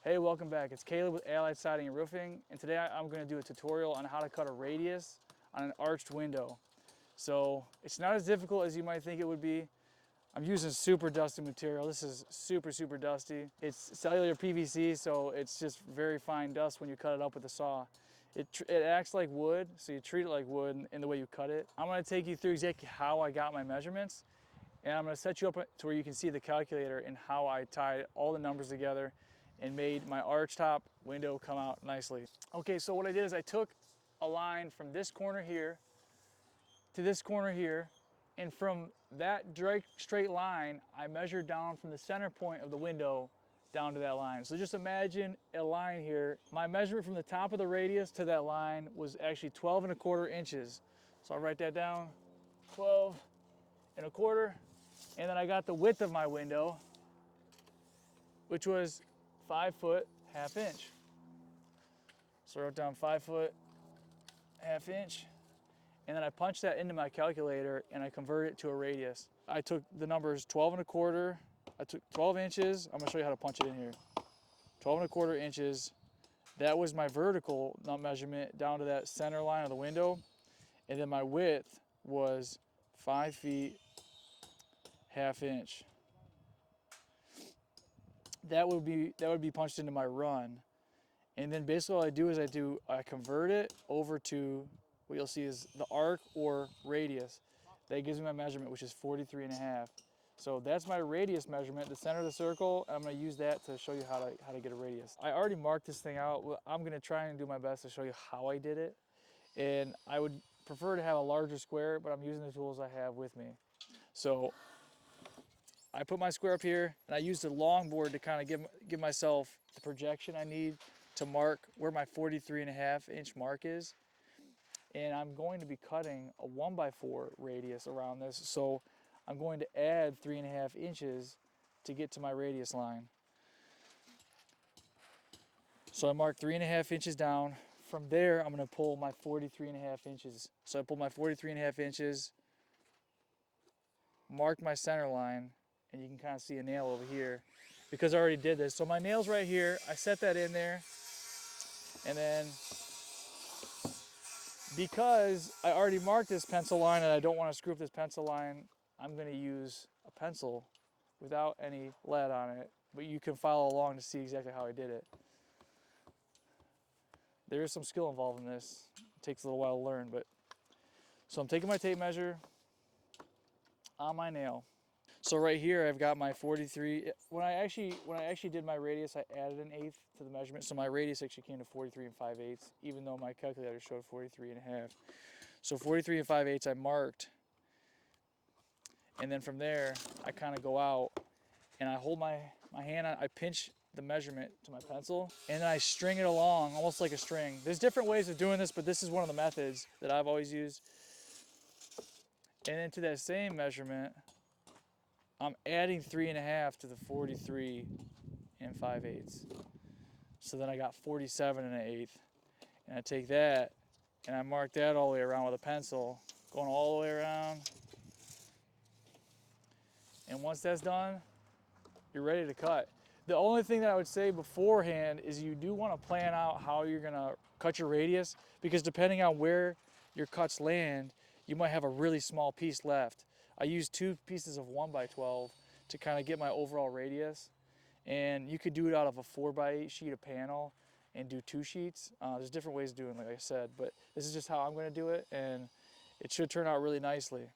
Hey, welcome back. It's Caleb with Allied Siding and Roofing, and today I'm going to do a tutorial on how to cut a radius on an arched window. So it's not as difficult as you might think it would be. I'm using super dusty material. This is super dusty. It's cellular PVC, so it's just very fine dust when you cut it up with a saw. It acts like wood, so you treat it like wood in the way you cut it. I'm going to take you through exactly how I got my measurements, and I'm going to set you up to where you can see the calculator and how I tied all the numbers together and made my arch top window come out nicely. Okay, so what I did is I took a line from this corner here to this corner here, and from that straight line, I measured down from the center point of the window down to that line. So just imagine a line here. My measurement from the top of the radius to that line was actually 12 1/4 inches. So I'll write that down, 12 1/4. And then I got the width of my window, which was 5 foot 1/2 inch. So I wrote down 5 foot 1/2 inch. And then I punched that into my calculator and I converted it to a radius. I took the numbers 12 1/4, I took 12 inches. I'm gonna show you how to punch it in here. 12 1/4 inches. That was my vertical measurement down to that center line of the window. And then my width was 5 feet 1/2 inch. That would be punched into my run. And then basically all I do is I convert it over to what you'll see is the arc or radius. That gives me my measurement, which is 43 1/2. So that's my radius measurement, the center of the circle. I'm gonna use that to show you how to get a radius. I already marked this thing out. I'm gonna try and do my best to show you how I did it. And I would prefer to have a larger square, but I'm using the tools I have with me. So I put my square up here and I used a long board to kind of give myself the projection I need to mark where my 43 1/2 inch mark is. And I'm going to be cutting a 1x4 radius around this. So I'm going to add 3 1/2 inches to get to my radius line. So I marked 3 1/2 inches down. From there, I'm going to pull my 43 1/2 inches. So I pulled my 43 1/2 inches, marked my center line, and you can kind of see a nail over here because I already did this. So my nail's right here. I set that in there, and then because I already marked this pencil line and I don't want to screw up this pencil line, I'm going to use a pencil without any lead on it, but you can follow along to see exactly how I did it. There is some skill involved in this. It takes a little while to learn, but so I'm taking my tape measure on my nail. So right here I've got my 43. When I actually did my radius, I added 1/8 to the measurement. So my radius actually came to 43 5/8, even though my calculator showed 43 1/2. So 43 5/8 I marked. And then from there, I kind of go out and I hold my hand on, I pinch the measurement to my pencil and then I string it along almost like a string. There's different ways of doing this, but this is one of the methods that I've always used. And then to that same measurement, I'm adding 3 1/2 to the 43 5/8. So then I got 47 1/8. And I take that and I mark that all the way around with a pencil, going all the way around. And once that's done, you're ready to cut. The only thing that I would say beforehand is you do want to plan out how you're gonna cut your radius, because depending on where your cuts land, you might have a really small piece left. I used 2 pieces of 1x12 to kind of get my overall radius, and you could do it out of a 4x8 sheet of panel and do 2 sheets. There's different ways of doing it, like I said, but this is just how I'm gonna do it, and it should turn out really nicely.